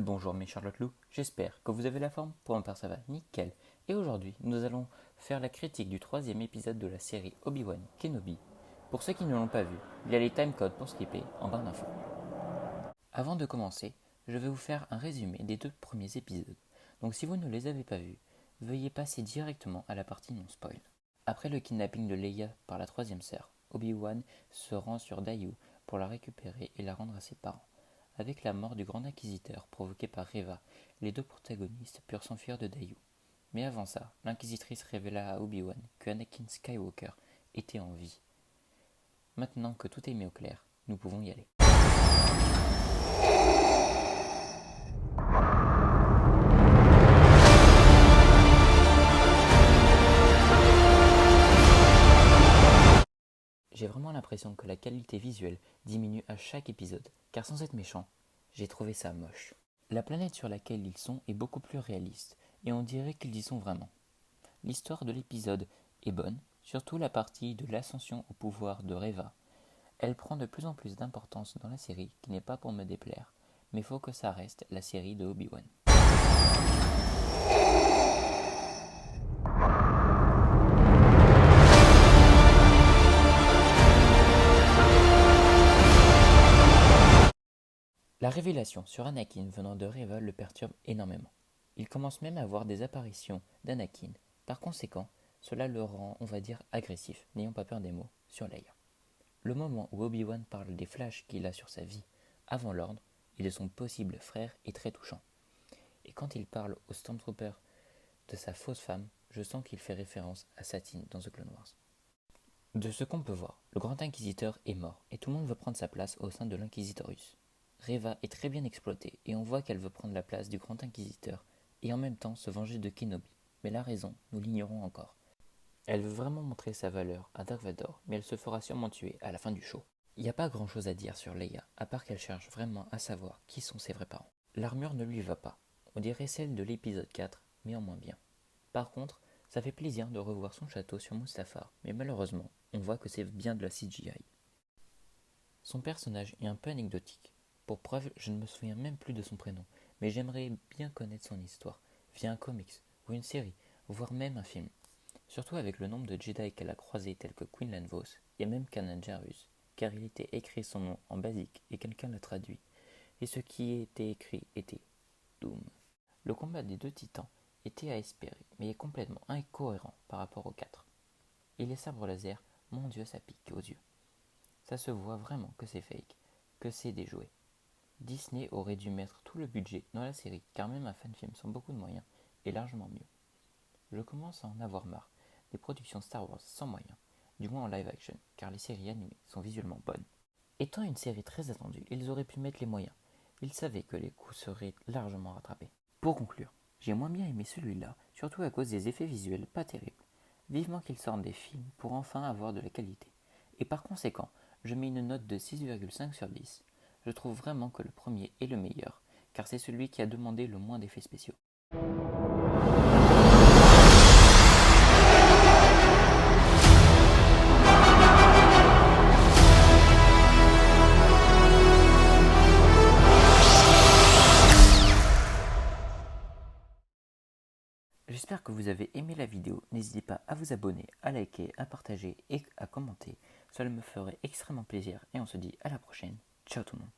bonjour mes Charlotte Lou, j'espère que vous avez la forme, pour ma part ça va nickel. Et aujourd'hui, nous allons faire la critique du troisième épisode de la série Obi-Wan Kenobi. Pour ceux qui ne l'ont pas vu, il y a les timecodes pour skipper en barre d'infos. Avant de commencer, je vais vous faire un résumé des 2 premiers épisodes. Donc si vous ne les avez pas vus, veuillez passer directement à la partie non spoil. Après le kidnapping de Leia par la troisième sœur, Obi-Wan se rend sur Daiyu pour la récupérer et la rendre à ses parents. Avec la mort du grand inquisiteur provoquée par Reva, les 2 protagonistes purent s'enfuir de Daiyu. Mais avant ça, l'inquisitrice révéla à Obi-Wan que Anakin Skywalker était en vie. Maintenant que tout est mis au clair, nous pouvons y aller. J'ai vraiment l'impression que la qualité visuelle diminue à chaque épisode, car sans être méchant, j'ai trouvé ça moche. La planète sur laquelle ils sont est beaucoup plus réaliste, et on dirait qu'ils y sont vraiment. L'histoire de l'épisode est bonne, surtout la partie de l'ascension au pouvoir de Reva. Elle prend de plus en plus d'importance dans la série, qui n'est pas pour me déplaire, mais faut que ça reste la série de Obi-Wan. La révélation sur Anakin venant de Reva le perturbe énormément. Il commence même à avoir des apparitions d'Anakin. Par conséquent, cela le rend, on va dire, agressif, n'ayons pas peur des mots, sur Leia. Le moment où Obi-Wan parle des flashs qu'il a sur sa vie avant l'ordre et de son possible frère est très touchant. Et quand il parle au Stormtrooper de sa fausse femme, je sens qu'il fait référence à Satine dans The Clone Wars. De ce qu'on peut voir, le Grand Inquisiteur est mort et tout le monde veut prendre sa place au sein de l'Inquisitorius. Reva est très bien exploitée et on voit qu'elle veut prendre la place du Grand Inquisiteur et en même temps se venger de Kenobi. Mais la raison, nous l'ignorons encore. Elle veut vraiment montrer sa valeur à Dark Vador, mais elle se fera sûrement tuer à la fin du show. Il n'y a pas grand chose à dire sur Leia, à part qu'elle cherche vraiment à savoir qui sont ses vrais parents. L'armure ne lui va pas, on dirait celle de l'épisode 4, mais en moins bien. Par contre, ça fait plaisir de revoir son château sur Mustafar, mais malheureusement, on voit que c'est bien de la CGI. Son personnage est un peu anecdotique. Pour preuve, je ne me souviens même plus de son prénom, mais j'aimerais bien connaître son histoire, via un comics, ou une série, voire même un film. Surtout avec le nombre de Jedi qu'elle a croisés tels que Quinlan Vos, et même Kanan Jarrus, car il était écrit son nom en basique et quelqu'un l'a traduit, et ce qui était écrit était Doom. Le combat des 2 titans était à espérer, mais est complètement incohérent par rapport aux 4. Et les sabres laser, mon dieu, ça pique aux yeux. Ça se voit vraiment que c'est fake, que c'est des jouets. Disney aurait dû mettre tout le budget dans la série, car même un fan-film sans beaucoup de moyens est largement mieux. Je commence à en avoir marre des productions Star Wars sans moyens, du moins en live action, car les séries animées sont visuellement bonnes. Étant une série très attendue, ils auraient pu mettre les moyens. Ils savaient que les coûts seraient largement rattrapés. Pour conclure, j'ai moins bien aimé celui-là, surtout à cause des effets visuels pas terribles. Vivement qu'ils sortent des films pour enfin avoir de la qualité. Et par conséquent, je mets une note de 6,5 sur 10. Je trouve vraiment que le premier est le meilleur, car c'est celui qui a demandé le moins d'effets spéciaux. J'espère que vous avez aimé la vidéo, n'hésitez pas à vous abonner, à liker, à partager et à commenter, cela me ferait extrêmement plaisir et on se dit à la prochaine, ciao tout le monde.